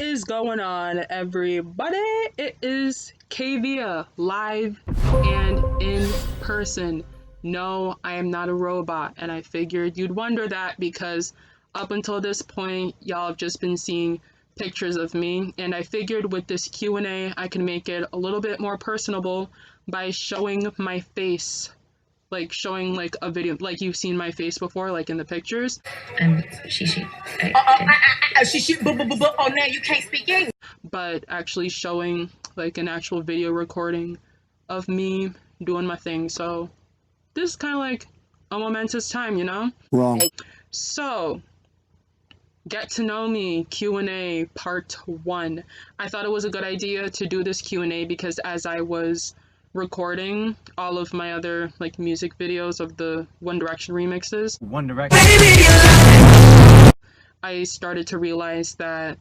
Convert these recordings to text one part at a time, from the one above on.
Is going on, everybody? It is Kavia, live and in person. No, I am not a robot, and I figured you'd wonder that because up until this point, y'all have just been seeing pictures of me, and I figured with this Q&A, I can make it a little bit more personable by showing my face. Like showing like a video, like you've seen my face before, like in the pictures. She. Oh, now you can't speak English. But actually showing like an actual video recording of me doing my thing. So this is kind of like a momentous time, you know? Wrong. So get to know me Q&A part 1. I thought it was a good idea to do this Q&A because as I was recording all of my other like music videos of the One Direction remixes, I started to realize that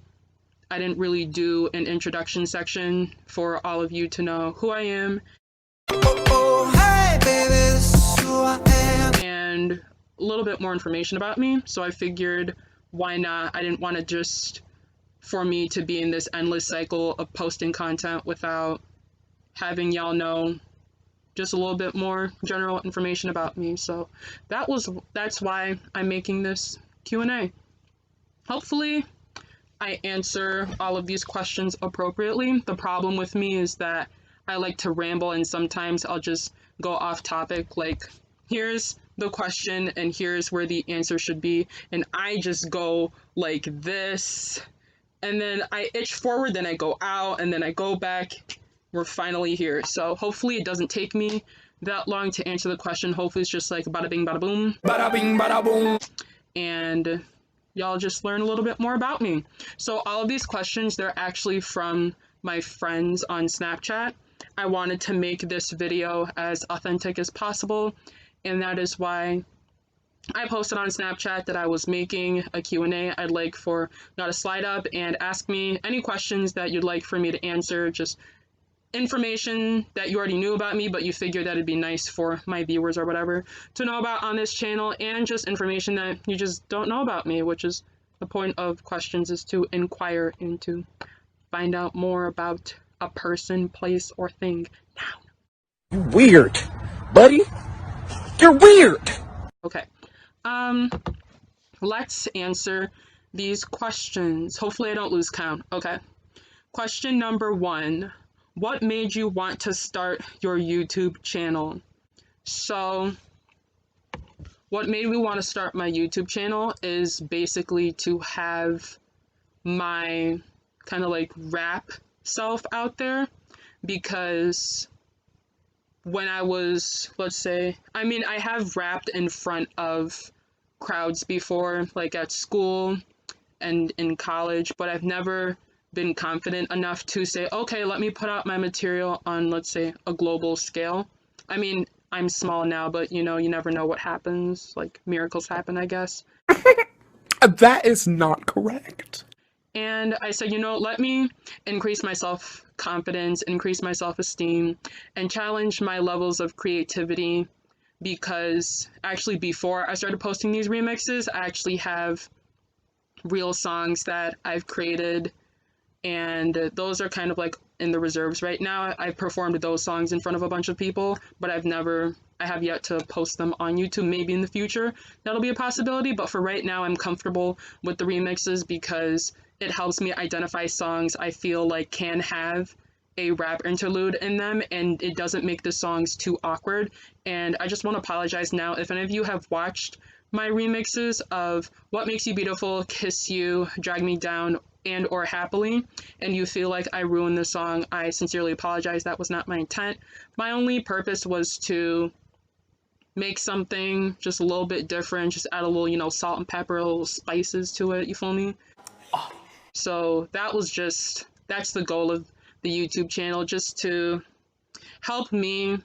I didn't really do an introduction section for all of you to know who I am and a little bit more information about me. So I figured, why not? I didn't want to just for me to be in this endless cycle of posting content without having y'all know just a little bit more general information about me. So that's why I'm making this Q&A. Hopefully I answer all of these questions appropriately. The problem with me is that I like to ramble and sometimes I'll just go off topic, like here's the question and here's where the answer should be, and I just go like this and then I itch forward, then I go out, and then I go back. We're finally here. So hopefully it doesn't take me that long to answer the question. Hopefully it's just like bada bing bada boom. Bada bing bada boom. And y'all just learn a little bit more about me. So all of these questions, they're actually from my friends on Snapchat. I wanted to make this video as authentic as possible, and that is why I posted on Snapchat that I was making a Q&A. I'd like for y'all to slide up and ask me any questions that you'd like for me to answer, just information that you already knew about me, but you figured that it'd be nice for my viewers or whatever to know about on this channel, and just information that you just don't know about me, which is the point of questions, is to inquire and to find out more about a person, place, or thing. Now. You weird, buddy. You're weird. Okay. Let's answer these questions. Hopefully I don't lose count. Okay. Question number 1. What made you want to start your YouTube channel? So, what made me want to start my YouTube channel is basically to have my kind of like rap self out there, because when I was, let's say, I mean, I have rapped in front of crowds before, like at school and in college, but I've never been confident enough to say, okay, let me put out my material on, let's say, a global scale. I mean, I'm small now, but you know, you never know what happens. Like, miracles happen, I guess. That is not correct. And I said, you know, let me increase my self-confidence, increase my self-esteem, and challenge my levels of creativity, because actually before I started posting these remixes, I actually have real songs that I've created, and those are kind of like in the reserves right now. I've performed those songs in front of a bunch of people, but I have yet to post them on YouTube. Maybe in the future that'll be a possibility, but for right now I'm comfortable with the remixes because it helps me identify songs I feel like can have a rap interlude in them, and it doesn't make the songs too awkward. And I just want to apologize now if any of you have watched my remixes of What Makes You Beautiful, Kiss You, Drag Me Down, and or Happily, and you feel like I ruined the song. I sincerely apologize. That was not my intent. My only purpose was to make something just a little bit different, just add a little, you know, salt and pepper, a little spices to it, you feel me? So that's the goal of the YouTube channel, just to help me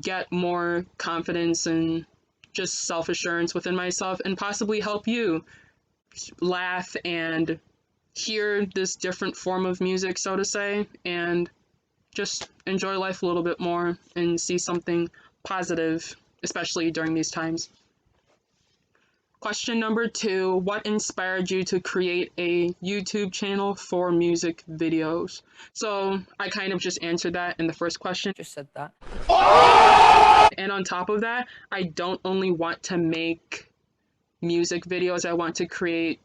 get more confidence and just self-assurance within myself, and possibly help you laugh and hear this different form of music, so to say, and just enjoy life a little bit more and see something positive, especially during these times. Question number 2, what inspired you to create a YouTube channel for music videos? So I kind of just answered that in the first question. Just said that. And on top of that, I don't only want to make music videos, I want to create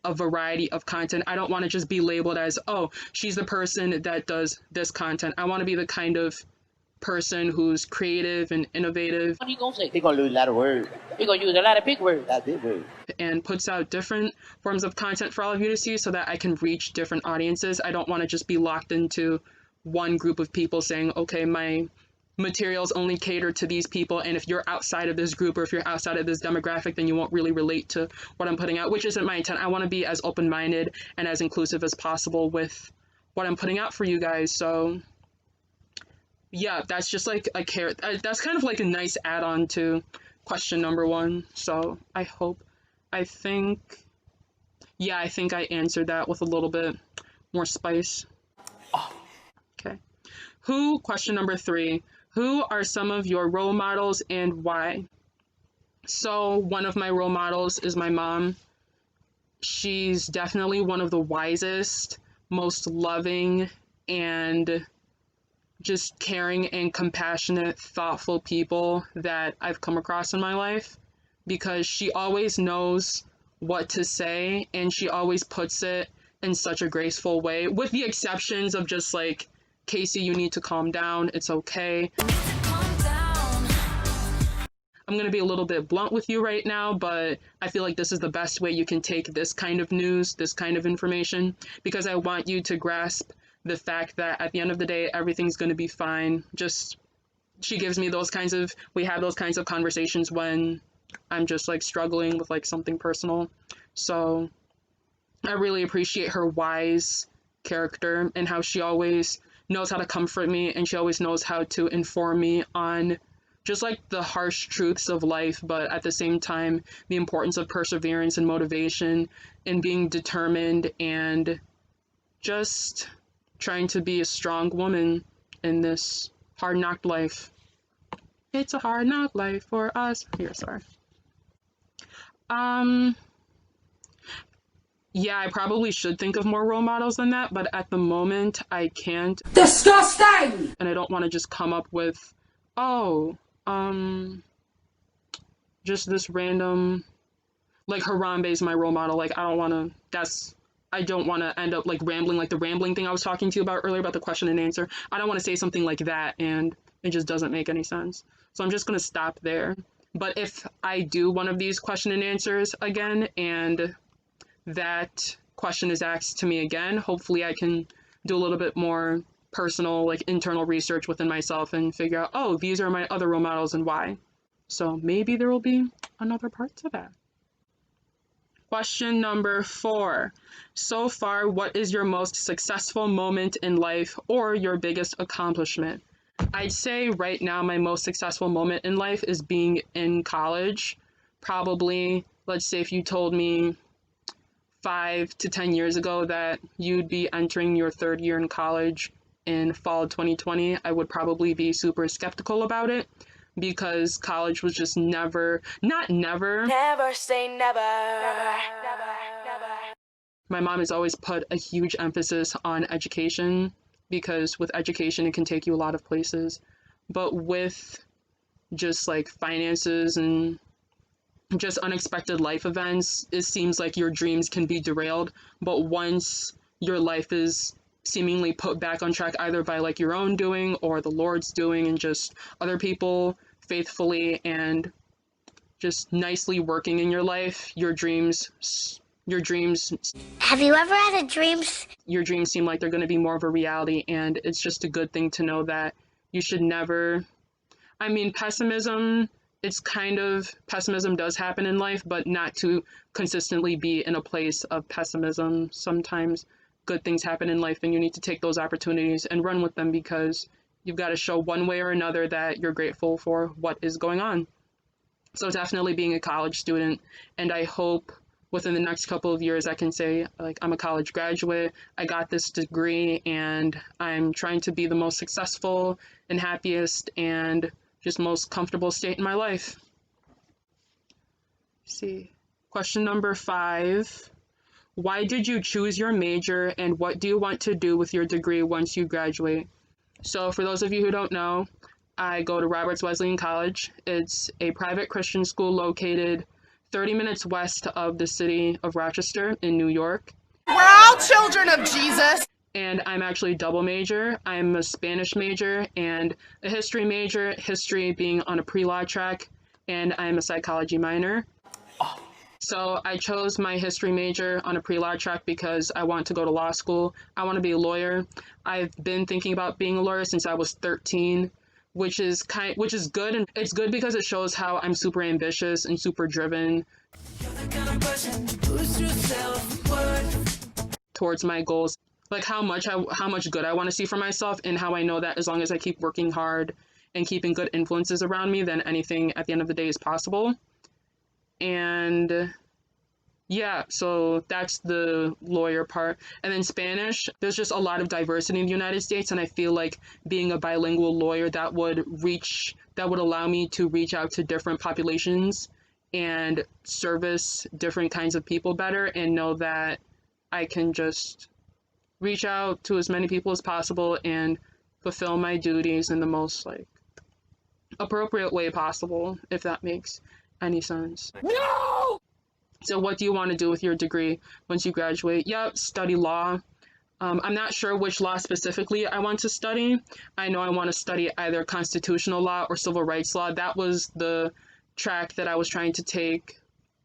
a variety of content. I don't want to just be labeled as, oh, she's the person that does this content. I want to be the kind of person who's creative and innovative. What he gonna say? He gonna use a lot of words. He gonna use a lot of big words. That's big words. And puts out different forms of content for all of you to see so that I can reach different audiences. I don't want to just be locked into one group of people saying, okay, my materials only cater to these people, and if you're outside of this group or if you're outside of this demographic, then you won't really relate to what I'm putting out, which isn't my intent. I want to be as open-minded and as inclusive as possible with what I'm putting out for you guys. So yeah, that's just like a carrot. That's kind of like a nice add-on to question number 1. So I think I answered that with a little bit more spice. Okay. Question number 3, who are some of your role models and why? So one of my role models is my mom. She's definitely one of the wisest, most loving, and just caring and compassionate, thoughtful people that I've come across in my life, because she always knows what to say and she always puts it in such a graceful way, with the exceptions of just like, Casey, you need to calm down, it's okay. I'm going to be a little bit blunt with you right now, but I feel like this is the best way you can take this kind of news, this kind of information, because I want you to grasp the fact that at the end of the day, everything's going to be fine. Just, she gives me we have those kinds of conversations when I'm just like struggling with like something personal. So I really appreciate her wise character and how she always knows how to comfort me, and she always knows how to inform me on just like the harsh truths of life, but at the same time, the importance of perseverance and motivation and being determined and just trying to be a strong woman in this hard knock life. It's a hard knock life for us. Here, sorry. Yeah, I probably should think of more role models than that, but at the moment I can't. Disgusting! And I don't want to just come up with, just this random, like Harambe is my role model. Like, I don't want to end up like rambling, like the rambling thing I was talking to you about earlier about the question and answer. I don't want to say something like that and it just doesn't make any sense. So I'm just going to stop there. But if I do one of these question and answers again and that question is asked to me again, hopefully I can do a little bit more personal, like internal research within myself and figure out, oh, these are my other role models and why. So maybe there will be another part to that. Question number 4. So far, what is your most successful moment in life or your biggest accomplishment? I'd say right now my most successful moment in life is being in college. Probably, let's say if you told me 5 to 10 years ago that you'd be entering your 3rd year in college in fall of 2020, I would probably be super skeptical about it, because college was just never say never. My mom has always put a huge emphasis on education, because with education it can take you a lot of places, but with just like finances and just unexpected life events, it seems like your dreams can be derailed. But once your life is seemingly put back on track, either by like your own doing or the Lord's doing, and just other people faithfully and just nicely working in your life, your dreams Have you ever had a dream? Your dreams seem like they're going to be more of a reality, and it's just a good thing to know that you should never, pessimism does happen in life, but not to consistently be in a place of pessimism. Sometimes good things happen in life and you need to take those opportunities and run with them, because you've got to show one way or another that you're grateful for what is going on. So definitely being a college student, and I hope within the next couple of years I can say, like, I'm a college graduate, I got this degree, and I'm trying to be the most successful and happiest and just most comfortable state in my life. see. Question number 5. Why did you choose your major and what do you want to do with your degree once you graduate? So for those of you who don't know, I go to Roberts Wesleyan College. It's a private Christian school located 30 minutes west of the city of Rochester in New York. We're all children of Jesus. And I'm actually double major. I'm a Spanish major and a history major, history being on a pre-law track, and I'm a psychology minor. So I chose my history major on a pre-law track because I want to go to law school. I want to be a lawyer. I've been thinking about being a lawyer since I was 13, which is good, and it's good because it shows how I'm super ambitious and super driven towards my goals. Like how much good I want to see for myself, and how I know that as long as I keep working hard and keeping good influences around me, then anything at the end of the day is possible. And yeah, so that's the lawyer part. And then Spanish, there's just a lot of diversity in the United States, and I feel like being a bilingual lawyer that would allow me to reach out to different populations and service different kinds of people better, and know that I can just reach out to as many people as possible and fulfill my duties in the most appropriate way possible, if that makes any sense. No! So what do you want to do with your degree once you graduate? Yep, study law. I'm not sure which law specifically I want to study. I know I want to study either constitutional law or civil rights law. That was the track that I was trying to take,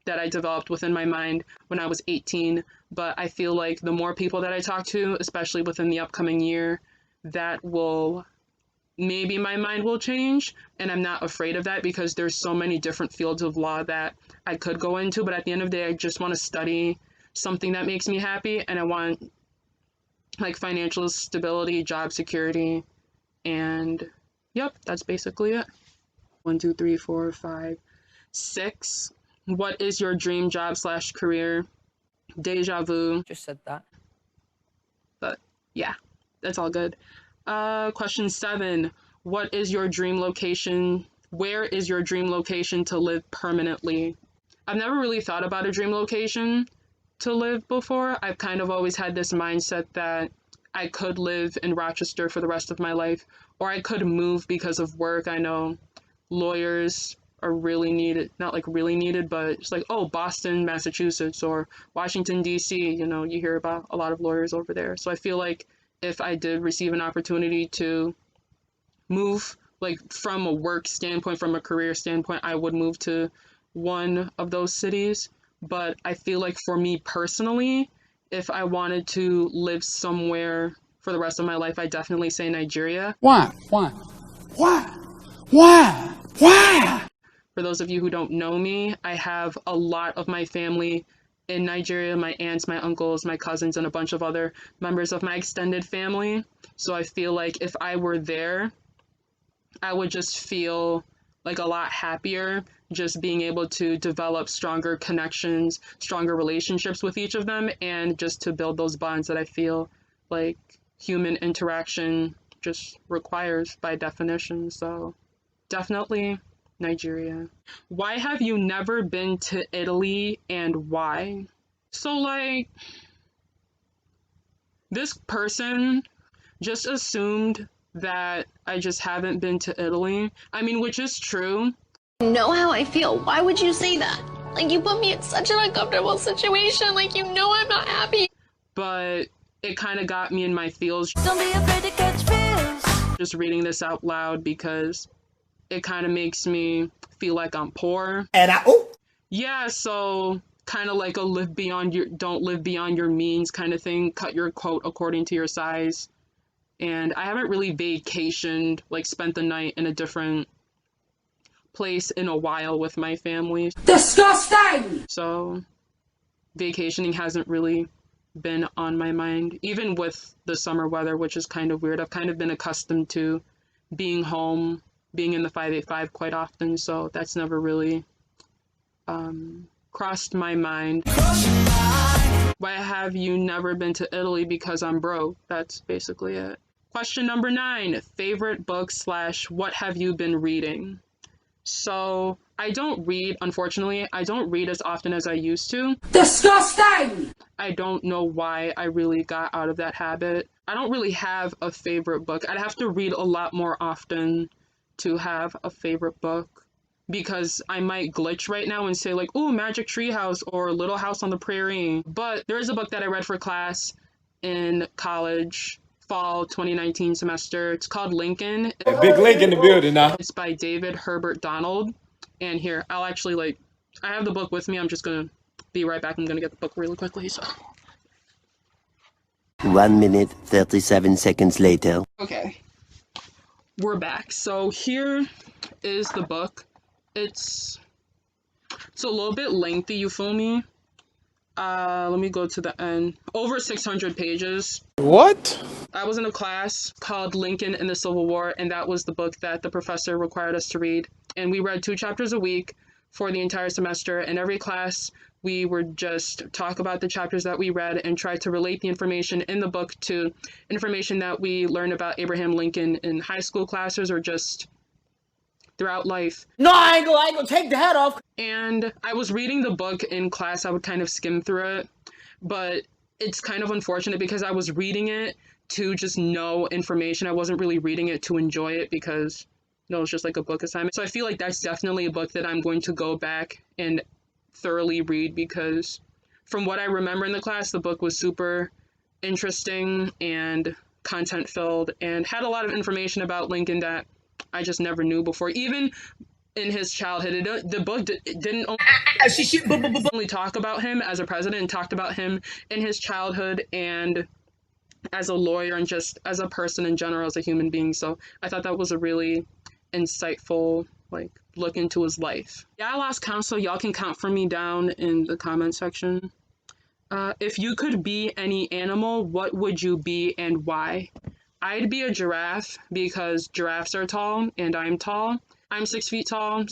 that I developed within my mind when I was 18. But I feel like the more people that I talk to, especially within the upcoming year, maybe my mind will change, and I'm not afraid of that because there's so many different fields of law that I could go into, but at the end of the day, I just want to study something that makes me happy, and I want financial stability, job security, and yep, that's basically it. 1, 2, 3, 4, 5, 6. What is your dream job / career? Deja vu. Just said that. But yeah, that's all good. Question 7. What is your dream location? Where is your dream location to live permanently? I've never really thought about a dream location to live before. I've kind of always had this mindset that I could live in Rochester for the rest of my life, or I could move because of work. I know lawyers are really needed, not really needed, but it's Boston, Massachusetts, or Washington, D.C., you hear about a lot of lawyers over there. So I feel like if I did receive an opportunity to move, from a work standpoint, from a career standpoint, I would move to one of those cities. But I feel like for me personally, if I wanted to live somewhere for the rest of my life, I definitely say Nigeria. Why? For those of you who don't know me, I have a lot of my family in Nigeria, my aunts, my uncles, my cousins, and a bunch of other members of my extended family. So I feel like if I were there, I would just feel a lot happier, just being able to develop stronger connections, stronger relationships with each of them, and just to build those bonds that I feel like human interaction just requires by definition. So definitely Nigeria. Why have you never been to Italy, and why? So this person just assumed that I just haven't been to Italy. I mean, which is true. You know how I feel. Why would you say that? You put me in such an uncomfortable situation. I'm not happy. But it kind of got me in my feels. Don't be afraid to catch feels. Just reading this out loud because it kind of makes me feel like I'm poor. And Yeah, so kind of like a don't live beyond your means kind of thing. Cut your coat according to your size. And I haven't really vacationed, spent the night in a different place in a while with my family. Disgusting! So vacationing hasn't really been on my mind, even with the summer weather, which is kind of weird. I've kind of been accustomed to being home, being in the 585 quite often, so that's never really crossed my mind. Why have you never been to Italy? Because I'm broke. That's basically it. Question number 9, favorite book / what have you been reading? So I don't read, unfortunately, I don't read as often as I used to. Disgusting! I don't know why I really got out of that habit. I don't really have a favorite book. I'd have to read a lot more often to have a favorite book, because I might glitch right now and say like, oh, Magic Treehouse or Little House on the Prairie. But there is a book that I read for class in college, fall 2019 semester. It's called Lincoln. Big Link in the building now. It's by David Herbert Donald. And here, I'll actually I have the book with me. I'm just gonna be right back. I'm gonna get the book really quickly. So 1 minute, 37 seconds later. okay, we're back. So here is the book. It's a little bit lengthy, you feel me? Let me go to the end. Over 600 pages. What? I was in a class called Lincoln in the Civil War, and that was the book that the professor required us to read. And we read 2 chapters a week for the entire semester. And every class, we would just talk about the chapters that we read and try to relate the information in the book to information that we learned about Abraham Lincoln in high school classes or just throughout life. No, I ain't gonna take the hat off. And I was reading the book in class. I would kind of skim through it, but it's kind of unfortunate because I was reading it to just know information. I wasn't really reading it to enjoy it because it's just like a book assignment. So I feel like that's definitely a book that I'm going to go back and thoroughly read, because from what I remember in the class, the book was super interesting and content filled and had a lot of information about Lincoln that I just never knew before. Even in his childhood, the book didn't only talk about him as a president, and talked about him in his childhood and as a lawyer and just as a person in general, as a human being. So I thought that was a really insightful look into his life. Yeah, I lost count, so y'all can count for me down in the comment section. If you could be any animal, what would you be and why? I'd be a giraffe because giraffes are tall and I'm tall. I'm 6 feet tall,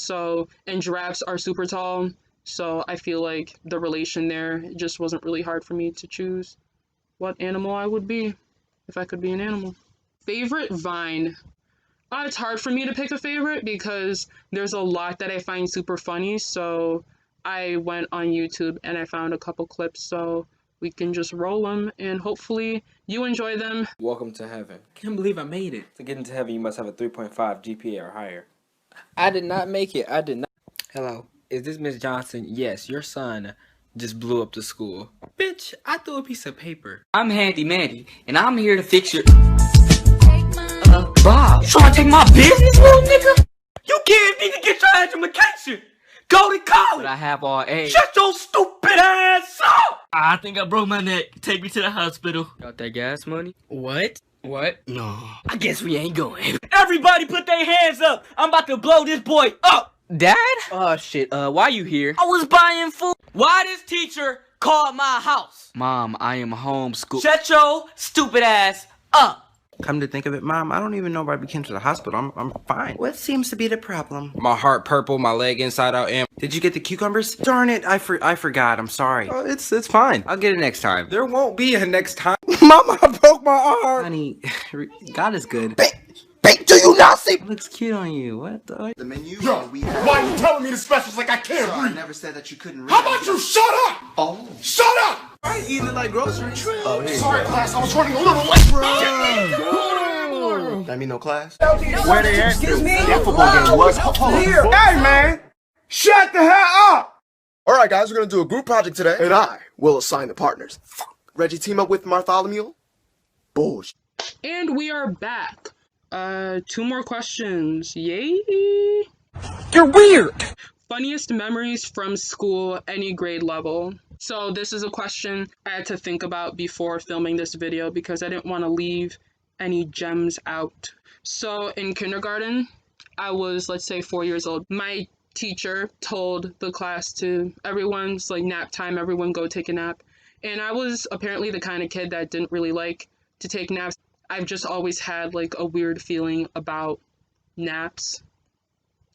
and giraffes are super tall. So I feel like the relation there just wasn't really hard for me to choose what animal I would be if I could be an animal. Favorite Vine? It's hard for me to pick a favorite because there's a lot that I find super funny. So I went on YouTube and I found a couple clips. So we can just roll them and hopefully you enjoy them. Welcome to heaven. Can't believe I made it. To get into heaven, you must have a 3.5 GPA or higher. I did not make it. I did not. Hello, is this Miss Johnson? Yes, your son just blew up the school. Bitch, I threw a piece of paper. I'm Handy Mandy, and I'm here to fix your... Bob, trying to take my business, little nigga? You kids need to get your education. Go to college. But I have all A's. Shut your stupid ass up. I think I broke my neck. Take me to the hospital. Got that gas money? What? What? No. I guess we ain't going. Everybody put their hands up. I'm about to blow this boy up. Dad? Oh, shit. Why you here? I was buying food. Why this teacher called my house? Mom, I am homeschooled. Shut your stupid ass up. Come to think of it, Mom, I don't even know why we came to the hospital. I'm fine. What seems to be the problem? My heart purple, my leg inside out, and... Did you get the cucumbers? Darn it, I forgot. I'm sorry. Oh, it's fine. I'll get it next time. There won't be a next time. Mama, I broke my arm. Honey, God is good. Bake, do you not see? It looks cute on you. What the? The menu. Yo, why are you telling me the specials like I can't read? I never said that you couldn't read. How about you shut up? Oh. Shut up! I ain't eating like groceries. Oh, hey. Sorry, class. I was running a little late, bro. That mean no class? Where they at? That football game was here. Hey, man! Shut the hell up! Alright, guys, we're gonna do a group project today. And I will assign the partners. Reggie, team up with Bartholomew. Bullshit. And we are back. 2 more questions. Yay! You're weird! Funniest memories from school, any grade level. So this is a question I had to think about before filming this video because I didn't want to leave any gems out. So in kindergarten, I was, let's say, 4 years old. My teacher told the class everyone's nap time, everyone go take a nap. And I was apparently the kind of kid that didn't really like to take naps. I've just always had a weird feeling about naps.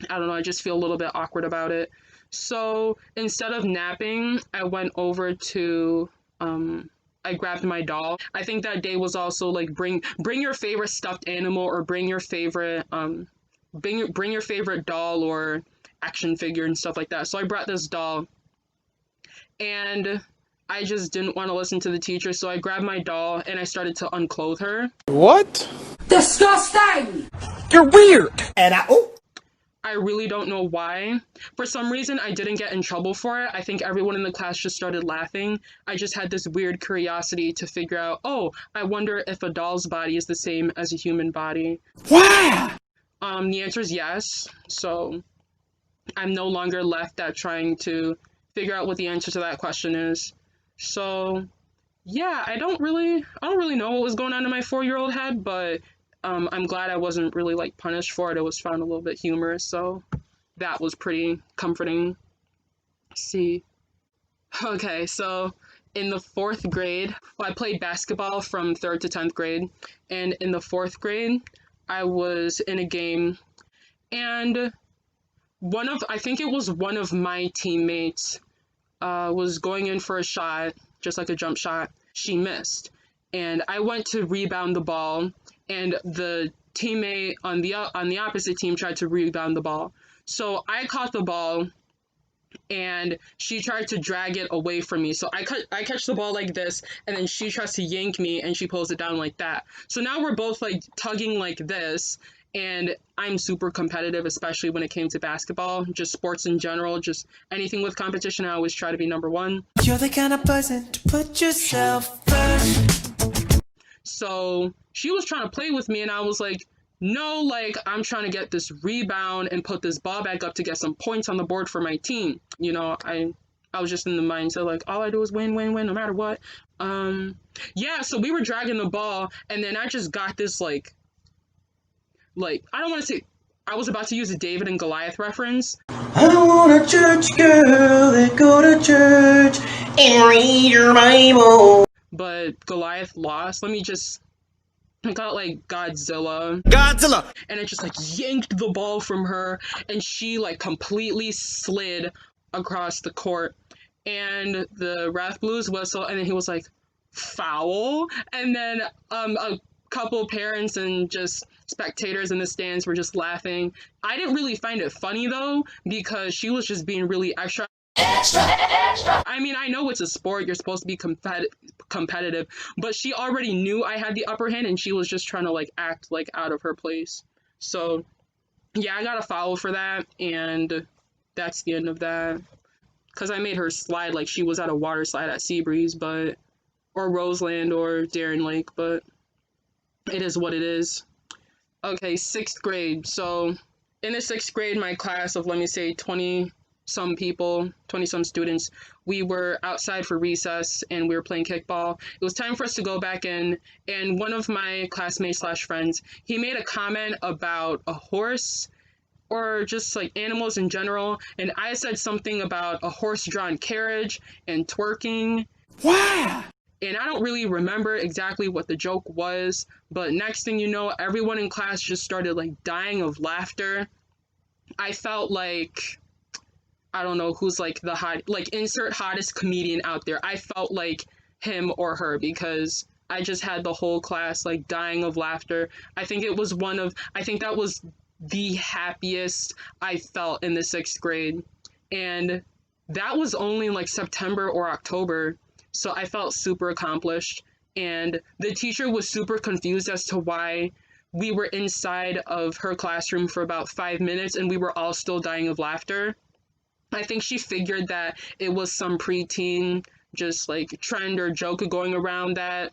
I don't know, I just feel a little bit awkward about it. So instead of napping, I went over to, I grabbed my doll. I think that day was also bring your favorite stuffed animal or bring your favorite bring your favorite doll or action figure and stuff like that. So I brought this doll, and I just didn't want to listen to the teacher, so I grabbed my doll and I started to unclothe her. What? Disgusting! You're weird! And I really don't know why. For some reason, I didn't get in trouble for it. I think everyone in the class just started laughing. I just had this weird curiosity to figure out, oh, I wonder if a doll's body is the same as a human body. Why? The answer is yes. So I'm no longer left at trying to figure out what the answer to that question is. So yeah, I don't really know what was going on in my 4-year-old head, but I'm glad I wasn't really like punished for it. It was found a little bit humorous, so that was pretty comforting. Let's see. Okay, so in the 4th grade, well, I played basketball from 3rd to 10th grade, and in the 4th grade, I was in a game, and I think it was one of my teammates was going in for a shot, just like a jump shot. She missed, and I went to rebound the ball, and the teammate on the opposite team tried to rebound the ball. So I caught the ball, and she tried to drag it away from me. So I catch the ball like this, and then she tries to yank me, and she pulls it down like that. So now we're both like tugging like this, and I'm super competitive, especially when it came to basketball, just sports in general, just anything with competition. I always try to be number one. You're the kind of person to put yourself first. So she was trying to play with me, and I was like, no, like, I'm trying to get this rebound and put this ball back up to get some points on the board for my team. You know, I was just in the mindset, like, all I do is win, win, win, no matter what. Yeah, so we were dragging the ball, and then I just got this, like, I don't want to say, I was about to use a David and Goliath reference. I want a church girl that go to church and read your Bible. But Goliath lost. I got like Godzilla. And it just like yanked the ball from her, and she like completely slid across the court. And the ref blew his whistle, and then he was like, foul. And then a couple parents and just spectators in the stands were just laughing. I didn't really find it funny though, because she was just being really extra. I mean, I know it's a sport, you're supposed to be competitive, but she already knew I had the upper hand, and she was just trying to like act like out of her place. So yeah, I got a foul for that, and that's the end of that. Because I made her slide like she was at a water slide at Seabreeze, or Roseland, or Darien Lake, but it is what it is. Okay, 6th grade. So in the 6th grade, my class of, let me say, 20-some people, 20-some students, we were outside for recess, and we were playing kickball. It was time for us to go back in, and one of my classmates / friends, he made a comment about a horse, or just like animals in general, and I said something about a horse-drawn carriage and twerking. Why? And I don't really remember exactly what the joke was, but next thing you know, everyone in class just started like dying of laughter. I felt like, I don't know who's like the hot, like insert hottest comedian out there. I felt like him or her, because I just had the whole class like dying of laughter. I think that was the happiest I felt in the 6th grade. And that was only like September or October. So I felt super accomplished, and the teacher was super confused as to why we were inside of her classroom for about 5 minutes and we were all still dying of laughter. I think she figured that it was some preteen just like trend or joke going around that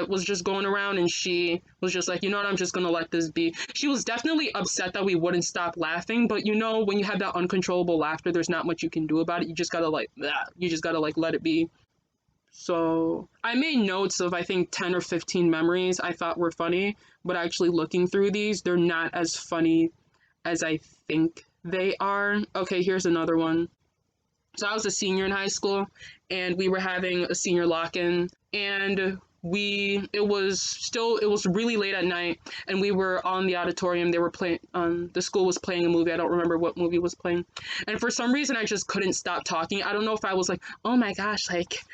was just going around, and she was just like, you know what, I'm just gonna let this be. She was definitely upset that we wouldn't stop laughing, but you know, when you have that uncontrollable laughter, there's not much you can do about it. You just gotta let it be. So I made notes of, I think, 10 or 15 memories I thought were funny, but actually looking through these, they're not as funny as I think they are. Okay, here's another one. So I was a senior in high school, and we were having a senior lock-in, and it was really late at night, and we were on the auditorium. They were playing, the school was playing a movie. I don't remember what movie was playing. And for some reason, I just couldn't stop talking. I don't know if I was like, oh my gosh, like,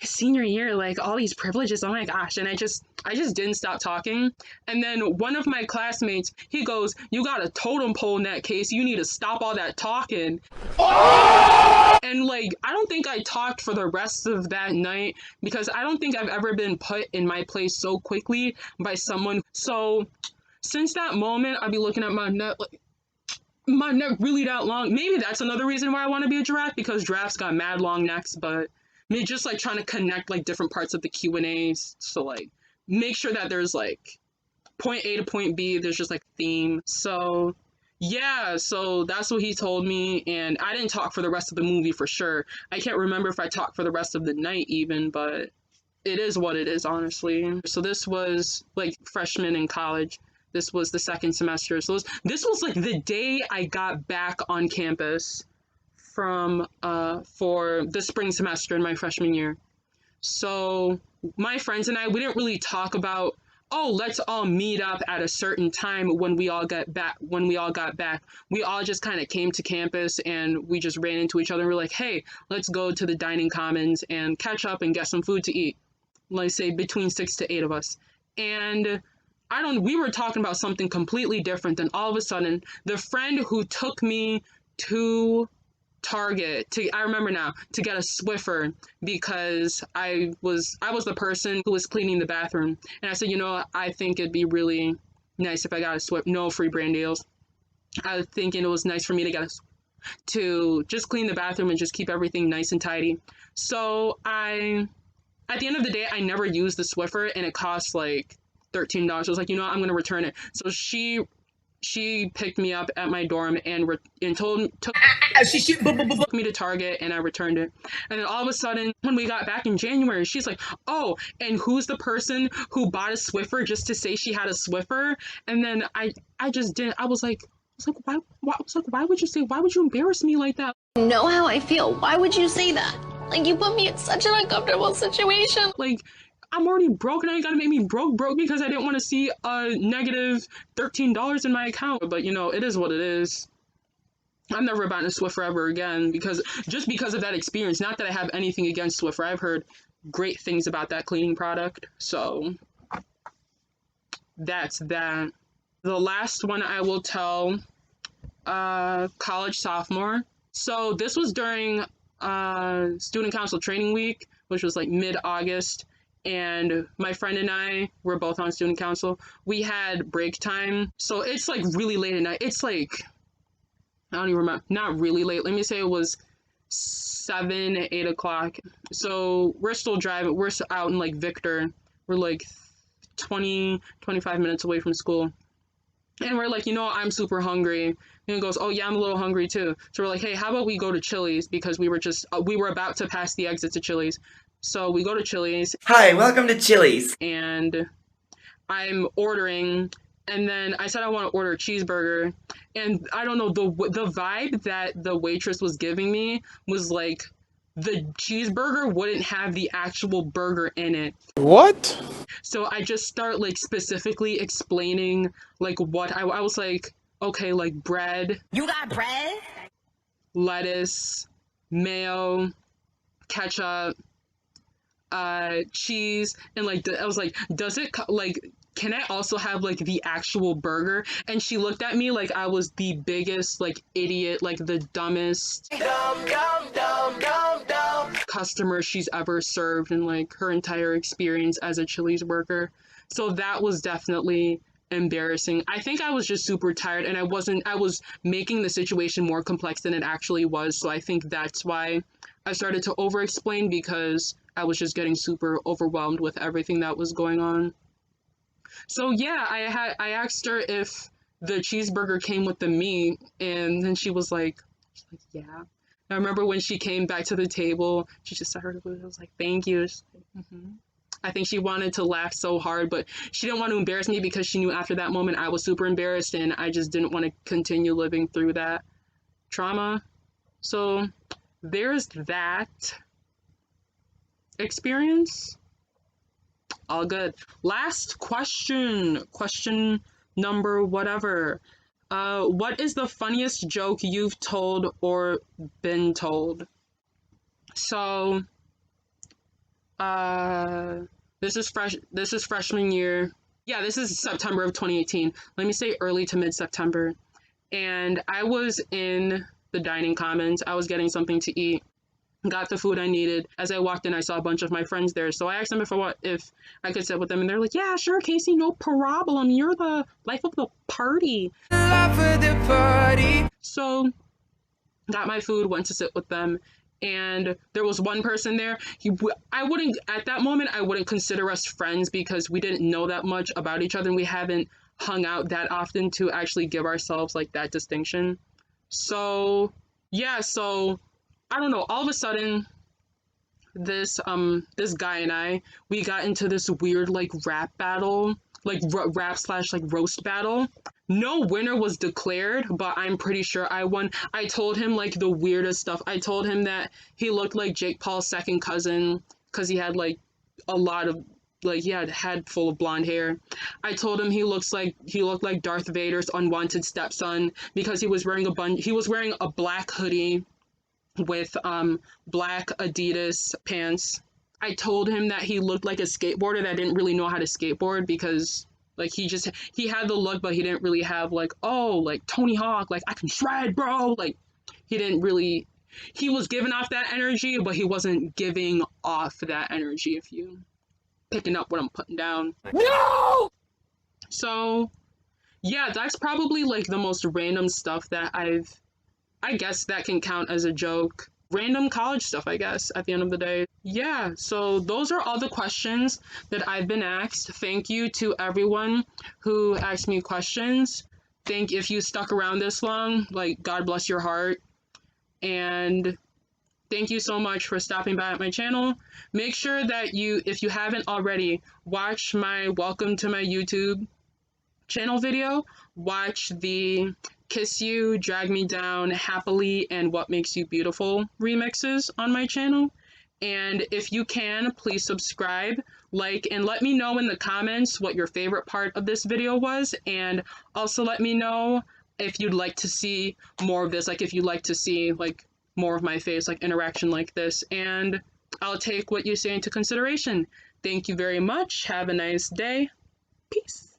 senior year, like all these privileges, oh my gosh. And I just didn't stop talking. And then one of my classmates, he goes, you got a totem pole in that case, you need to stop all that talking. And like, I don't think I talked for the rest of that night, because I don't think I've ever been put in my place so quickly by someone. So since that moment, I'll be looking at my neck, like, my neck really that long. Maybe that's another reason why I want to be a giraffe, because giraffes got mad long necks. But me just like trying to connect like different parts of the Q&As, so like make sure that there's like point A to point B, there's just like theme. So yeah, so that's what he told me, and I didn't talk for the rest of the movie for sure. I can't remember if I talked for the rest of the night even, but it is what it is, honestly. So this was like freshman in college. This was the second semester. So this was like the day I got back on campus from for the spring semester in my freshman year. So my friends and I, we didn't really talk about, oh, let's all meet up at a certain time when we all got back. We all just kind of came to campus and we just ran into each other and we're like, hey, let's go to the dining commons and catch up and get some food to eat. Let's say between 6 to 8 of us. And we were talking about something completely different, and all of a sudden, the friend who took me to Target, I remember now, to get a Swiffer, because I was the person who was cleaning the bathroom. And I said, you know, I think it'd be really nice if I got a Swiffer. No free brand deals. I was thinking it was nice for me to just clean the bathroom and just keep everything nice and tidy. So at the end of the day, I never used the Swiffer, and it cost like $13. I was like, you know what, I'm gonna return it. So she picked me up at my dorm and took me to Target, and I returned it. And then all of a sudden, when we got back in January, she's like, oh, and who's the person who bought a Swiffer just to say she had a Swiffer? And then I just didn't. I was like, why would you say? Why would you embarrass me like that? You know how I feel. Why would you say that? Like, you put me in such an uncomfortable situation. Like, I'm already broke, and now you gotta make me broke because I didn't want to see a negative $13 in my account. But, you know, it is what it is. I'm never buying a Swiffer ever again, because of that experience. Not that I have anything against Swiffer. I've heard great things about that cleaning product. So that's that. The last one I will tell, college sophomore. So this was during student council training week, which was like mid-August. And my friend and I were both on student council. We had break time. So it's like really late at night. It's like, I don't even remember, not really late. Let me say it was 7, 8 o'clock. So we're still driving. We're out in like Victor. We're like 20, 25 minutes away from school. And we're like, you know, I'm super hungry. And he goes, oh yeah, I'm a little hungry too. So we're like, hey, how about we go to Chili's? Because we were about to pass the exit to Chili's. So we go to Chili's. Hi, welcome to Chili's. And I'm ordering, and then I said I want to order a cheeseburger. And I don't know, the vibe that the waitress was giving me was like the cheeseburger wouldn't have the actual burger in it. What? So I just start like specifically explaining like what I was like, okay, like bread. You got bread? Lettuce, mayo, ketchup, cheese, and like I was like, does it like, can I also have like the actual burger? And she looked at me like I was the biggest like idiot, like the dumbest customer she's ever served in like her entire experience as a Chili's worker. So that was definitely embarrassing. I think I was just super tired, and I was making the situation more complex than it actually was. So I think that's why I started to over-explain, because I was just getting super overwhelmed with everything that was going on. So yeah, I asked her if the cheeseburger came with the meat, and then she was like, yeah. I remember when she came back to the table, she just started, I was like, thank you. Like, I think she wanted to laugh so hard, but she didn't want to embarrass me, because she knew after that moment I was super embarrassed, and I just didn't want to continue living through that trauma. So there's that experience. All good. Last question. Question number whatever. What is the funniest joke you've told or been told? So This is freshman year. Yeah, this is September of 2018. Let me say early to mid-September. And I was in the dining commons. I was getting something to eat. Got the food I needed. As I walked in, I saw a bunch of my friends there. So I asked them if I could sit with them, and they're like, "Yeah, sure, Casey, no problem. You're the life of the party." Life of the party. So got my food, went to sit with them, and there was one person there. At that moment, I wouldn't consider us friends because we didn't know that much about each other, and we haven't hung out that often to actually give ourselves like that distinction. So yeah, so I don't know, all of a sudden this guy and we got into this weird like rap battle, like rap / like roast battle. No winner was declared, but I'm pretty sure I won. I told him like the weirdest stuff. I told him that he looked like Jake Paul's second cousin because he had like a lot of he had a head full of blonde hair. I told him he looked like Darth Vader's unwanted stepson because he was wearing a black hoodie with black Adidas pants. I told him that he looked like a skateboarder that didn't really know how to skateboard because like he had the look, but he didn't really have like, oh, like Tony Hawk, like I can shred, bro. Like he was giving off that energy, but he wasn't giving off that energy, if you picking up what I'm putting down. No! So yeah, that's probably like the most random stuff that I guess that can count as a joke. Random college stuff, I guess, at the end of the day. Yeah, so those are all the questions that I've been asked. Thank you to everyone who asked me questions. If you stuck around this long, like, God bless your heart. And thank you so much for stopping by at my channel. Make sure that if you haven't already, watch my Welcome to My YouTube channel video. Watch the Kiss You, Drag Me Down, Happily, and What Makes You Beautiful remixes on my channel. And if you can, please subscribe, like, and let me know in the comments what your favorite part of this video was. And also let me know if you'd like to see more of this, like if you'd like to see like more of my face, like interaction like this. And I'll take what you say into consideration. Thank you very much. Have a nice day. Peace.